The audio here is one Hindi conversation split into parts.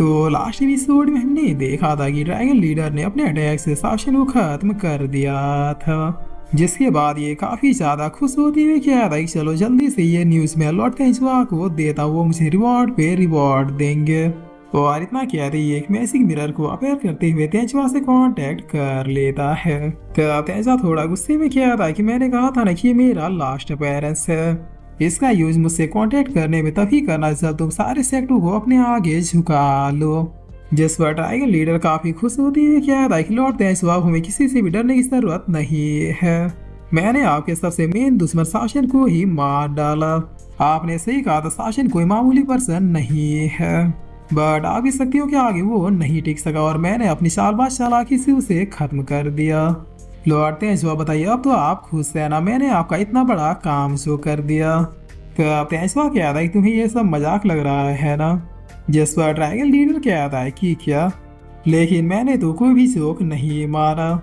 तो लास्ट एपिसोड में हमने देखा था कि ड्रैगन लीडर ने अपने अटैक से शासन को खत्म कर दिया था, जिसके बाद ये काफी ज्यादा खुश होती हुई कह रहा है कि चलो जल्दी से ये न्यूज में लॉर्ड तेंजुआ को देता, वो मुझे रिवॉर्ड पे रिवॉर्ड देंगे। और इतना कहते ही एक मैजिक मिरर को अपेयर करते हुए तेंजुआ से कांटेक्ट कर लेता है। तो तेंजुआ थोड़ा गुस्से में कह रहा है कि मैंने कहा था ना कि ये मेरा लास्ट अपीयरेंस है, इसका यूज मुझसे कांटेक्ट करने में तभी करना जब तुम सारे सेक्टू को अपने आगे झुका लो। जिस पर ड्रैगन लीडर काफी खुश होती है क्या था कि लॉर्ड तेंजुआ, हमें किसी से भी डरने की जरूरत नहीं है, मैंने आपके सबसे मेन दुश्मन शासन को ही मार डाला। आपने सही कहा था, शासन कोई मामूली पर्सन नहीं है, बट आपकी शक्तियों के आगे वो नहीं टिक सका और मैंने अपनी चालबाज चालाकी से उसे खत्म कर दिया। लॉर्ड तेंजुआ, बताइए अब तो आप खुश है ना, मैंने आपका इतना बड़ा काम जो कर दिया। तो अब तेंजुआ कह रहा है कि तुम्हें ये सब मजाक लग रहा है ना। जिस पर ड्रैगन लीडर कह रहा है कि क्या, लेकिन मैंने तो कोई भी जोक नहीं मारा।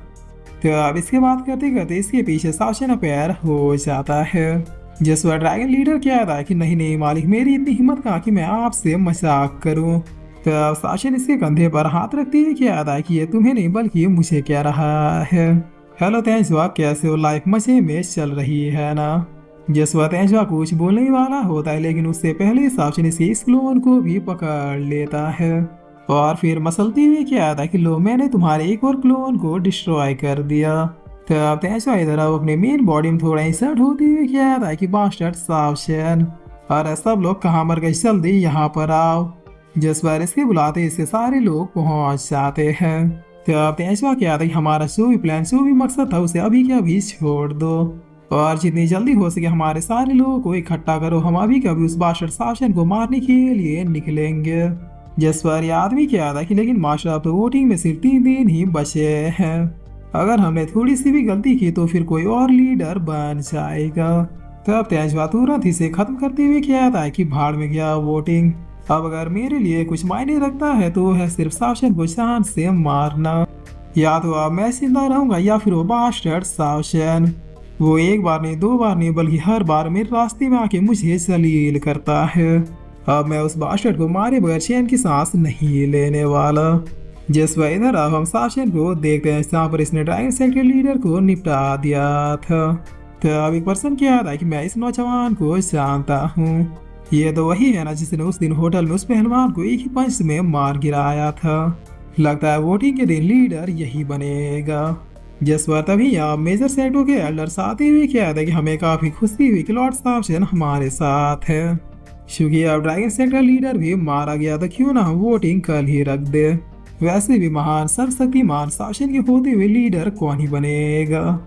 तो अब इसके बात करते करते इसके पीछे शासन पैर हो जाता है। जिस पर ड्रैगन लीडर कह रहा है कि नहीं नहीं मालिक, मेरी इतनी हिम्मत कहाँ कि मैं आपसे मजाक करूं। तो अब शासन इसके कंधे पर हाथ रखते हुए कह रहा है कि ये तुम्हें नहीं बल्कि मुझे कह रहा है। हेलो तेंजुआ, कैसे हो, लाइफ मजे में चल रही है ना। जसवा तेंजुआ कुछ बोलने वाला होता है, लेकिन उससे पहले शासन इस क्लोन को भी पकड़ लेता है और फिर मसलती हुई क्या था कि लो, मैंने तुम्हारे एक और क्लोन को डिस्ट्रॉय कर दिया। तब तेंजुआ इधर अब अपने मेन बॉडी में थोड़ा इंसर्ट होती हुई क्या था कि बास्टर्ड सावधान, और सब लोग कहाँ मर गए, जल्दी यहाँ पर आओ। जिस पर इसके बुलाते इसके सारे लोग पहुंच जाते हैं। तब तेंजुआ क्या था कि हमारा जो भी प्लान, जो भी मकसद था, उसे अभी के अभी छोड़ दो और जितनी जल्दी हो सके हमारे सारे लोगों को इकट्ठा करो, हम अभी कभी उस बास्टर्ड शासन को मारने के लिए निकलेंगे। जिस पर यह आदमी क्या था कि लेकिन मास्टर, अब तो वोटिंग में सिर्फ 3 दिन ही बचे हैं, अगर हमने थोड़ी सी भी गलती की तो फिर कोई और लीडर बन जाएगा। तब तेंजुआ तुरंत इसे खत्म करते हुए क्या था कि भाड़ में गया वोटिंग, अब अगर मेरे लिए कुछ मायने रखता है तो है सिर्फ शासन को जान से मारना, या तो अब मैं जिंदा रहूंगा या फिर वो बास्टर्ड शासन। वो एक बार नहीं, 2 बार नहीं, बल्कि हर बार मेरे रास्ते में आके मुझे जलील करता है। अब मैं उस बास्टर्ड को मारे बगैर चैन की सांस नहीं लेने वाला। जिस वजह इधर अब हम शासन को देखते हैं जहाँ पर इसने ड्रैगन सेक्टर लीडर को निपटा दिया था। तो अब एक पर्सन क्या था कि मैं इस नौजवान को जानता हूँ, ये तो वही है ना जिसने उस दिन होटल में उस पहलवान को एक ही पंच में मार गिराया था। लगता है वोटिंग के दिन लीडर यही बनेगा। जिस बार तभी आप मेजर सेक्टो के एल्डर्स आते हुए क्या था कि हमें काफी खुशी हुई कि लॉर्ड शासन हमारे साथ है, क्योंकि अब ड्रैगन सेक्टर लीडर भी मारा गया था, क्यों ना हम वोटिंग कल ही रख दे। वैसे भी महान सर्वशक्तिमान शासन के होते हुए लीडर कौन ही बनेगा।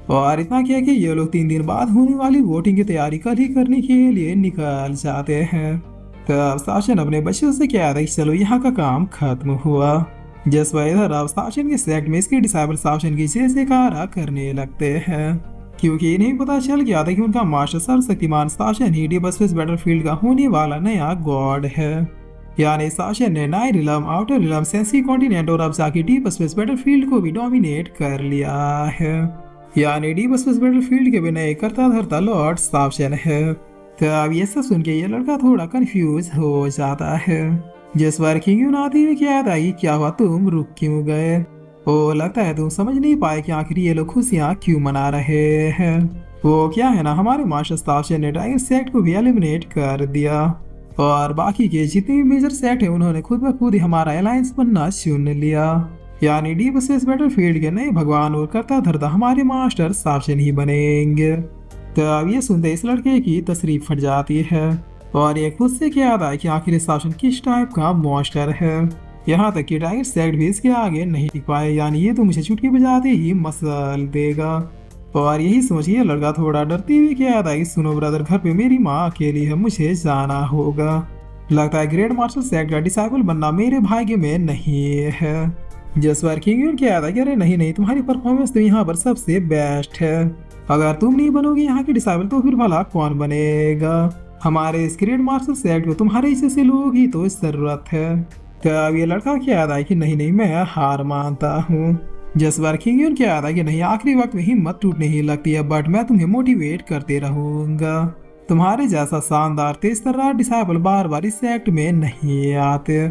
और इतना क्या कि ये लोग 3 दिन बाद होने वाली वोटिंग की तैयारी कल ही करने के लिए निकल जाते हैं। तब शासन अपने बच्चों से क्या था कि चलो यहाँ का काम खत्म हुआ। जिस इधर अब शासन के सेक्ट में इसके डिसाइबल शासन की जय जयकारा करने लगते हैं, क्योंकि इन्हें पता चल गया था कि उनका मास्टर सर्वशक्तिमान शासन ही डीप स्पेस बैटलफील्ड का होने वाला नया गॉड है। यानी शासन ने nine realm, outer realm, sensi continent और अब जाके डीप स्पेस बैटलफील्ड को भी डोमिनेट कर लिया है। यानी डीप स्पेस बैटलफील्ड के बिना एक करता धरता लॉर्ड शासन है। तो अब ये सब सुन के ये लड़का थोड़ा कंफ्यूज हो जाता है। जिस बार किंग आती हुई क्या था कि क्या हुआ, तुम रुक क्यों गए, ओ लगता है तुम समझ नहीं पाए कि आखिर ये लोग खुशियाँ क्यों मना रहे हैं। वो क्या है ना, हमारे मास्टर शासन ने ड्रैगन सेक्ट को भी एलिमिनेट कर दिया और बाकी के जितने भी मेजर सेक्ट है उन्होंने खुद ब खुद ही हमारा अलायंस बनना चुन लिया। यानी डीप स्पेस बैटलफील्ड के नए भगवान और करता धरता हमारे मास्टर शासन ही बनेंगे। तो अब ये सुनते इस लड़के की तशरीफ फट जाती है और ये खुद से क्या आता है कि आखिर शासन किस टाइप का मॉन्स्टर है। यहाँ तक कि ड्रैगन सेक्ट भी इसके आगे नहीं टिक पाए, यानी ये तो मुझे चुटकी बजाते ही मसल देगा। और यही सोचिए लड़का थोड़ा डरते हुए क्या आता है कि सुनो ब्रदर, घर पे मेरी माँ अकेली है, मुझे जाना होगा। लगता है ग्रेट मास्टर सेक्ट का डिसाइबल बनना मेरे भाग्य में नहीं है। जिस बार किंग क्या था कि अरे नहीं नहीं, तुम्हारी परफॉर्मेंस तो यहाँ पर सबसे बेस्ट है, अगर तुम नहीं बनोगे यहाँ के डिसाइबल तो फिर भला कौन बनेगा। हमारे इस ग्रेट मास्टर सेक्ट को तुम्हारे जैसे लोग ही तो जरूरत है। तब ये लड़का क्या था कि नहीं नहीं, मैं हार मानता हूँ। जिस बार किंग क्या था कि नहीं, आखिरी वक्त में हिम्मत टूटने ही लगती है, बट मैं तुम्हें मोटिवेट करते रहूंगा। तुम्हारे जैसा शानदार तेज तर्रार डिसाइबल बार बार इस सेक्ट में नहीं आते।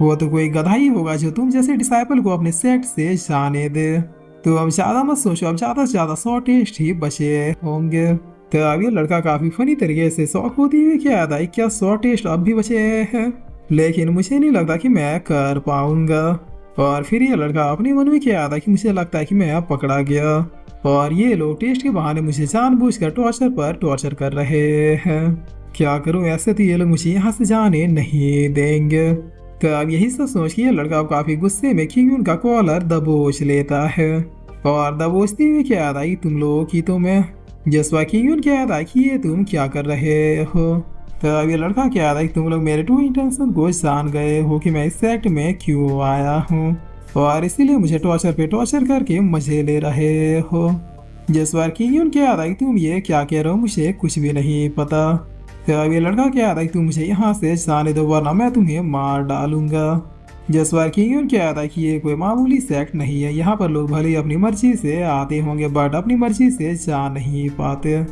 वो तो कोई गधा ही होगा जो तुम जैसे डिसाइपल को अपने सेक्ट से जाने दे। तो अब ज्यादा मत सोचो, अब ज्यादा से ज्यादा 100 टेस्ट ही बचे होंगे। तो अब ये लड़का काफी फनी तरीके से शौक होती हुई क्या आता है, क्या 100 टेस्ट अब भी बचे हैं, लेकिन मुझे नहीं लगता कि मैं कर पाऊंगा। और फिर ये लड़का अपने मन में क्या आता है कि मुझे लगता है कि मैं अब पकड़ा गया और ये लोग टेस्ट के बहाने मुझे जानबूझकर टॉर्चर पर टॉर्चर कर रहे हैं। क्या करूं, ऐसे तो ये लोग मुझे यहाँ से जाने नहीं देंगे। तो अब यही सब सोच के ये लड़का अब काफी गुस्से में किंग का कॉलर दबोच लेता है और दबोचते हुए क्या आता है, तुम लोगों की तो मैं जसवा किंग क्या आता है कि ये तुम क्या कर रहे हो। तो अब ये लड़का क्या आता है, तुम लोग मेरे ट्रू इंटेंशन को जान गए हो कि मैं इस सेक्ट में क्यों आया हूँ और इसीलिए मुझे टॉर्चर पे टॉर्चर करके मजे ले रहे हो। जसवार किंग क्या आता है, तुम ये क्या कह रहे हो, मुझे कुछ भी नहीं पता। तो अब ये लड़का क्या आता है, तुम मुझे यहाँ से जाने दो वरना मैं तुम्हें मार डालूंगा। जसवार किंग क्या आता है कि ये कोई मामूली सेक्ट नहीं है, यहाँ पर लोग भले ही अपनी मर्जी से आते होंगे बट अपनी मर्जी से जा नहीं पाते।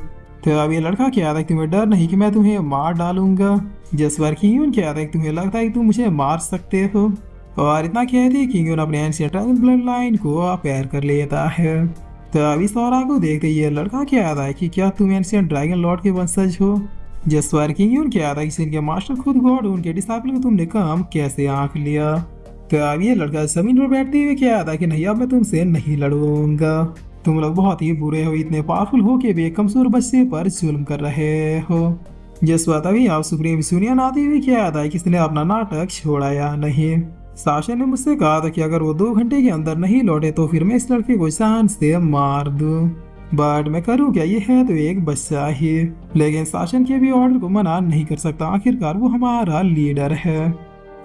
तो अब ये लड़का क्या आता है, तुम्हें डर नहीं कि मैं तुम्हें मार डालूंगा। जसवार किंग क्या आता है, तुम्हें लगता है कि तुम मुझे मार सकते हो। और इतना कहते ही किंग अपने एंशिएंट ड्रैगन ब्लड लाइन को अपेयर कर लेता है। तो अभी सौरा को देखते ये लड़का क्या आता है कि क्या तुम एंशिएंट ड्रैगन लॉर्ड के वंशज हो। जसवार किंग क्या आता है कि इनके मास्टर खुद गॉड उनके डिसाइपल को तुमने काम कैसे आंक लिया। तो अब ये लड़का जमीन पर बैठते हुए क्या आता है कि नहीं अब मैं तुमसे नहीं लड़ूंगा, तुम लोग बहुत ही बुरे हो, इतने पावरफुल हो के भी एक कमजोर बच्चे पर जुल्म कर रहे हो। जसवा तभी आप सुप्रीम यूनियन आते हुए क्या आता है कि इसने अपना नाटक छोड़ा या नहीं। शासन ने मुझसे कहा था कि अगर वो 2 घंटे के अंदर नहीं लौटे तो फिर मैं इस लड़के को जान से मार दूं, बट मैं करूं क्या, ये है तो एक बच्चा ही। लेकिन शासन के भी ऑर्डर को मना नहीं कर सकता, आखिरकार वो हमारा लीडर है।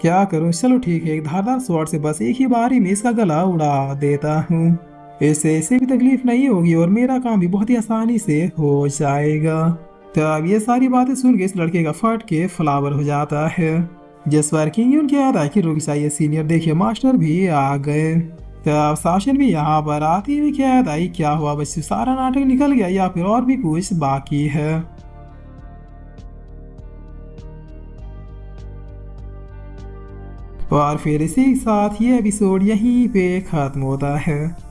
क्या करूं, चलो ठीक है, एक धारदार स्वॉर्ड से बस एक ही बारी में इसका गला उड़ा देता हूँ। इससे भी तकलीफ नहीं होगी और मेरा काम भी बहुत ही आसानी से हो जाएगा। तो अब ये सारी बातें सुन के इस लड़के का फट के फ्लावर हो जाता है। जसवार किंग क्या आता है कि रुक जाइए सीनियर, देखिए मास्टर भी आ गए। तो अब शासन भी यहाँ पर आती हुई क्या आता है, क्या हुआ बच्चों, सारा नाटक निकल गया या फिर और भी कुछ बाकी है। और फिर इसी के साथ ये एपिसोड यहीं पे खत्म होता है।